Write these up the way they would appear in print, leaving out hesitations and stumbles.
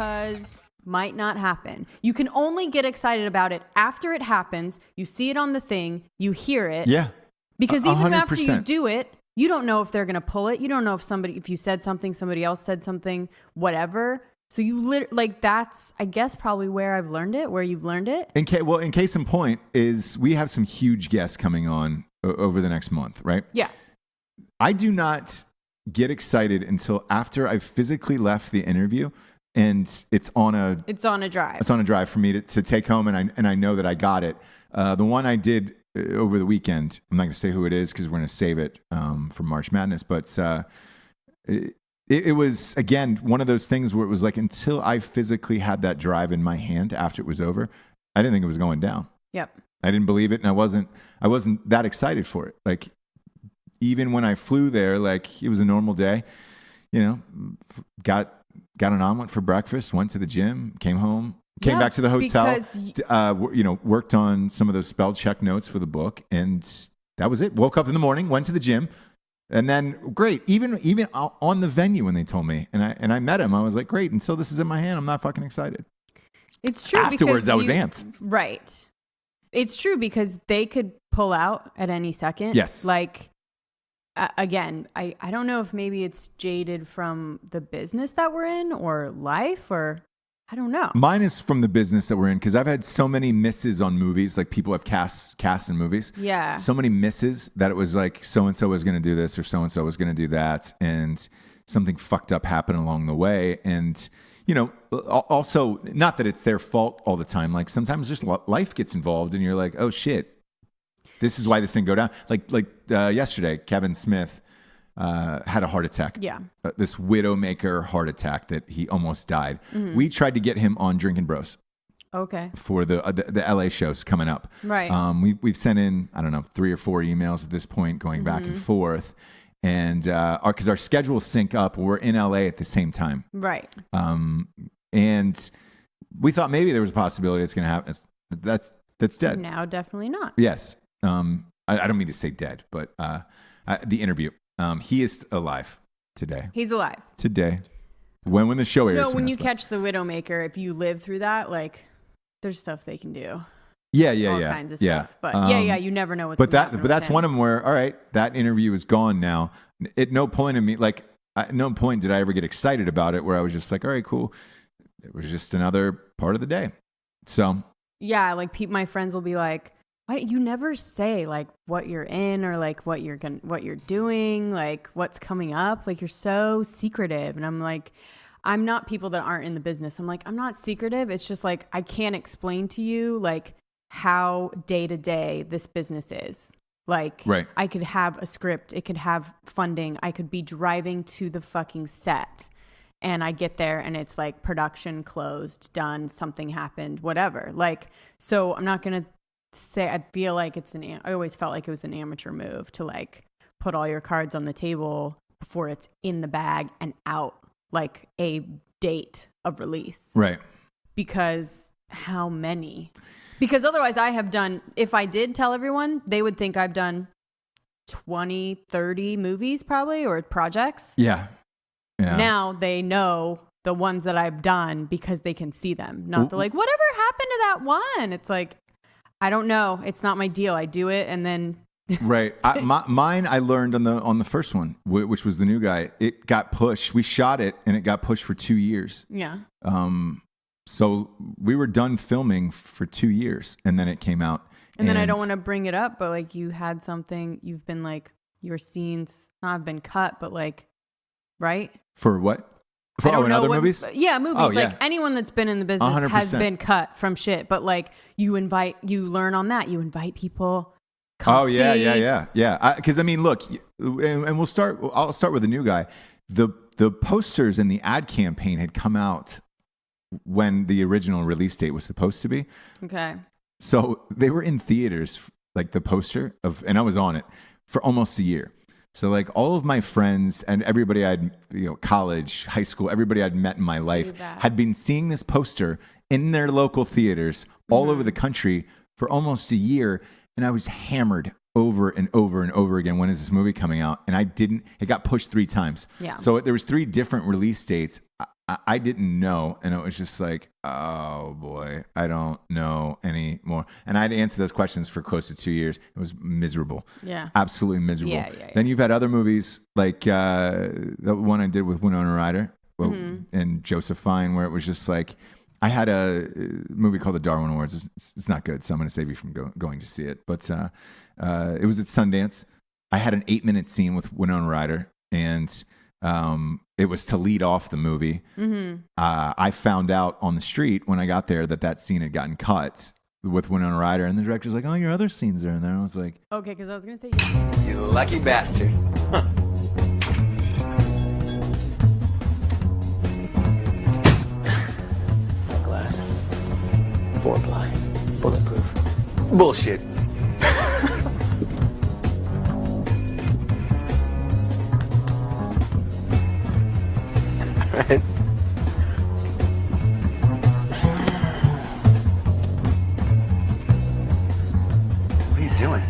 because might not happen. You can only get excited about it after it happens. You see it on the thing, you hear it. Yeah. Because even 100%. after you do it, you don't know if they're going to pull it. You don't know if you said something, somebody else said something, whatever. So that's, I guess, probably where I've learned it, where you've learned it. In case in point is we have some huge guests coming on over the next month, right? Yeah. I do not get excited until after I've physically left the interview and it's on a drive. It's on a drive for me to take home, and I know that I got it. The one I did over the weekend, I'm not going to say who it is because we're going to save it for March Madness, but it was, again, one of those things where it was like until I physically had that drive in my hand after it was over, I didn't think it was going down. Yep. I didn't believe it, and I wasn't that excited for it. Like, even when I flew there, like, it was a normal day, you know, got an omelet for breakfast, went to the gym, came home, came back to the hotel, worked on some of those spell check notes for the book, and that was it. Woke up in the morning, went to the gym. And then, great, even on the venue when they told me, and I met him, I was like, great, until this is in my hand, I'm not fucking excited. It's true. Afterwards, I was amped. Right. It's true because they could pull out at any second. Yes. Like, again, I don't know if maybe it's jaded from the business that we're in or life, or I don't know. Mine is from the business that we're in because I've had so many misses on movies. Like, people have casts in movies. Yeah. So many misses that it was like so-and-so was going to do this or so-and-so was going to do that. And something fucked up happened along the way. And, you know, also, not that it's their fault all the time. Like, sometimes just life gets involved and you're like, oh, shit, this is why this thing go down. Like yesterday, Kevin Smith had a heart attack. Yeah. This Widowmaker heart attack that he almost died. Mm-hmm. We tried to get him on Drinkin' Bros. Okay. For the LA shows coming up. Right. We've sent in, I don't know, 3 or 4 emails at this point, going back and forth. And because our schedules sync up, we're in LA at the same time. Right. And we thought maybe there was a possibility it's going to happen. That's dead. Now, definitely not. Yes. I don't mean to say dead, but the interview. He is alive today. He's alive today. When the show airs. No, when you catch the Widowmaker, if you live through that, like, there's stuff they can do. Yeah. All kinds of stuff. But you never know what's but going to happen. But that's one of them where, all right, that interview is gone now. At no point in me, like, at no point did I ever get excited about it where I was just like, all right, cool. It was just another part of the day. So. Yeah, like, my friends will be like, why don't you never say, like, what you're in or, like, what you're doing, like, what's coming up? Like, you're so secretive. And I'm like, I'm not people that aren't in the business. I'm like, I'm not secretive. It's just, like, I can't explain to you, like, how day to day this business is. Like, right. I could have a script. It could have funding. I could be driving to the fucking set. And I get there and it's, like, production closed, done, something happened, whatever. Like, so I'm not going to say, I feel like I always felt like it was an amateur move to, like, put all your cards on the table before it's in the bag and out, like, a date of release. Right. Because how many? Because otherwise if I did tell everyone, they would think I've done 20, 30 movies probably, or projects. Yeah. Now they know the ones that I've done because they can see them. Not like, whatever happened to that one? It's like, I don't know. It's not my deal. I do it and then. Right. Mine, I learned on the first one, which was the new guy. It got pushed. We shot it and it got pushed for 2 years. Yeah. So we were done filming for 2 years and then it came out. And then I don't want to bring it up, but, like, you had something, you've been, like, your scenes not have been cut, but, like, right? For what? In other movies? Yeah, movies. Oh, like, anyone that's been in the business 100%. has been cut from shit. But, like, you learn on that. You invite people. Come see. Yeah. Because, I mean, look, and I'll start with the new guy. The posters and the ad campaign had come out when the original release date was supposed to be. Okay. So they were in theaters, like, the poster and I was on it for almost a year. So, like, all of my friends and everybody I'd, college, high school, everybody I'd met in my life had been seeing this poster in their local theaters all over the country for almost a year. And I was hammered over and over and over again. When is this movie coming out? And it got pushed 3 times. Yeah. So there was 3 different release dates. I didn't know, and it was just like, oh boy, I don't know anymore. And I had to answer those questions for close to 2 years. It was miserable. Yeah. Absolutely miserable. Yeah. Then you've had other movies like the one I did with Winona Ryder and Joseph Fiennes, where it was just like, I had a movie called the Darwin Awards. It's not good, so I'm going to save you from going to see it. But it was at Sundance. I had an 8-minute scene with Winona Ryder, and it was to lead off the movie. I found out on the street when I got there that scene had gotten cut with Winona Ryder, and the director's like, "Oh, your other scenes are in there." I was like, Okay, because I was going to say... You lucky bastard. Huh. Glass. 4-ply. Bulletproof. Bullshit. Right? What are you doing?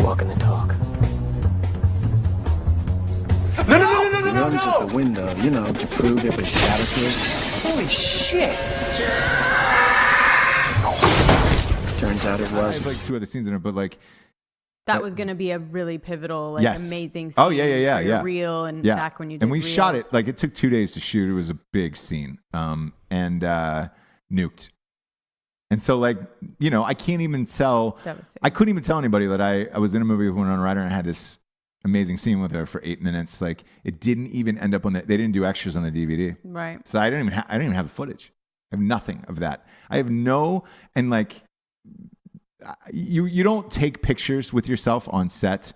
Walking the talk. No! Runs at the window, to prove it was shatterproof. Holy shit! Turns out it I wasn't. have like 2 other scenes in it, but like, That was going to be a really pivotal, Yes. amazing scene. Oh, yeah. for your reel and back when you did and we reels. shot it, like it took 2 days to shoot. It was a big scene, and nuked. And so, like, I can't even tell. Devastating. I couldn't even tell anybody that I was in a movie with Winona Ryder and I had this amazing scene with her for 8 minutes. Like, it didn't even end up on they didn't do extras on the DVD. Right. So I didn't even have the footage. I have nothing of that. I have and like, you don't take pictures with yourself on set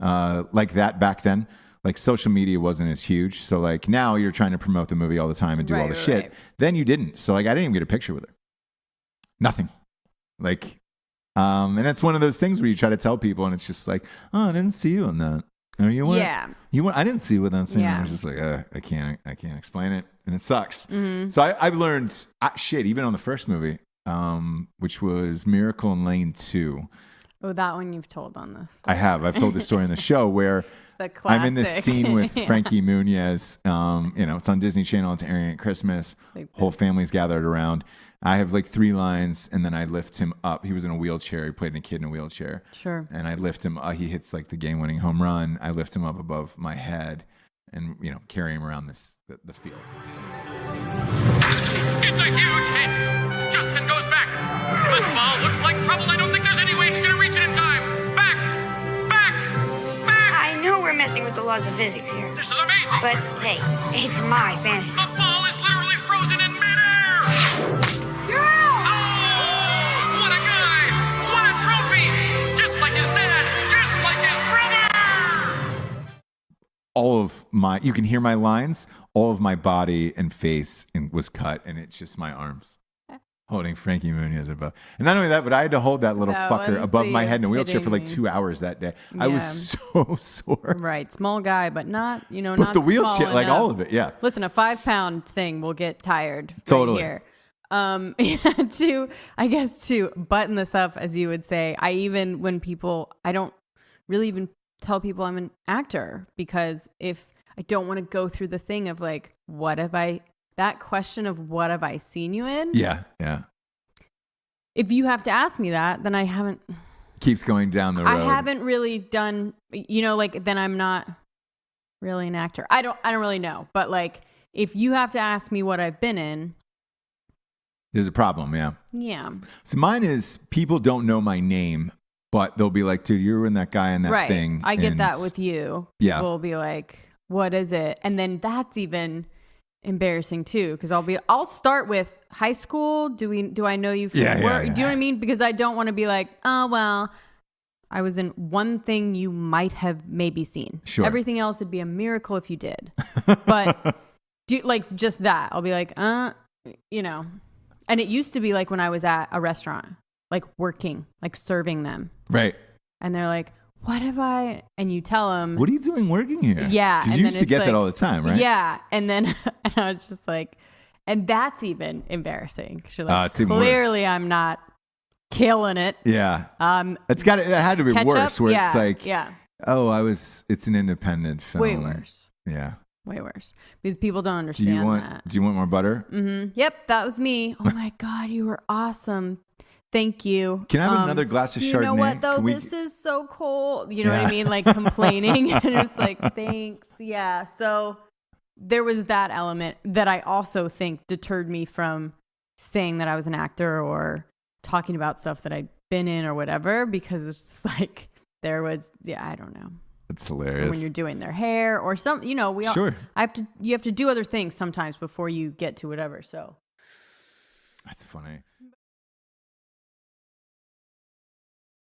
like that back then. Like, social media wasn't as huge. So like, now you're trying to promote the movie all the time and do all the shit. Right. Then you didn't. So like, I didn't even get a picture with her. Nothing. Like, and that's one of those things where you try to tell people and it's just like, oh, I didn't see you in that. Or you weren't, you weren't, I didn't see you with that scene. Yeah. I was just like, I can't explain it. And it sucks. So I've learned shit, even on the first movie, which was Miracle in Lane 2. Oh, that one you've told on this. I've told this story in the show where It's the classic. I'm in this scene with Frankie Muniz. It's on Disney Channel. It's airing at Christmas. Like Whole family's gathered around. I have like 3 lines, and then I lift him up. He was in a wheelchair. He played a kid in a wheelchair. Sure. And I lift him. He hits like the game-winning home run. I lift him up above my head, and carry him around the field. It's a huge hit. Justin goes back. This ball looks like trouble. I don't think there's any way he's gonna reach it in time. Back. I know we're messing with the laws of physics here, This is amazing. but hey, it's my fantasy. The ball is literally frozen in midair. Oh, what a guy! What a trophy! Just like his dad, just like his brother! All of you can hear my lines. All of my body and face was cut, and it's just my arms holding Frankie Muniz above. And not only that, but I had to hold that little fucker above my head in a wheelchair for like 2 hours that day. I was so sore. Right. Small guy, but not, But not the wheelchair, small like enough. all of it, yeah. Listen, a 5-pound thing will get tired. Totally. Right here. To button this up, as you would say, I don't really even tell people I'm an actor, because if I don't want to go through the thing of like, that question of what have I seen you in? Yeah. If you have to ask me that, then I haven't. Keeps going down the road. I haven't really done, then I'm not really an actor. I don't really know. But like, if you have to ask me what I've been in. There's a problem, yeah. Yeah. So mine is people don't know my name, but they'll be like, dude, you were in that guy in that thing. I get that with you. Yeah. People will be like, what is it? And then that's even embarrassing too, because I'll start with high school. Do I know you from work? Yeah. Do you know what I mean? Because I don't want to be like, oh well, I was in one thing you might have maybe seen. Sure. Everything else would be a miracle if you did. But just that. I'll be like, And it used to be like when I was at a restaurant, like working, like serving them. Right. And they're like, what have I? And you tell them, what are you doing working here? Yeah. Because And you then used to it's get like, that all the time, right? Yeah. And then and I was just like, and that's even embarrassing. 'Cause you're like, it's even clearly worse. I'm not killing it. Yeah. It had to be Ketchup? worse, where Yeah, it's like, yeah. oh, it's an independent film. Way worse. Yeah. way worse because people don't understand that. Do you want more butter? Yep, that was me. Oh my God, you were awesome. Thank you. Can I have another glass of Chardonnay? You know what though? This is so cold. You know what I mean? Like complaining and it's like, thanks. Yeah. So there was that element that I also think deterred me from saying that I was an actor or talking about stuff that I'd been in or whatever, because it's just like there was, I don't know. It's hilarious. When you're doing their hair or some, you know, you have to do other things sometimes before you get to whatever. So that's funny.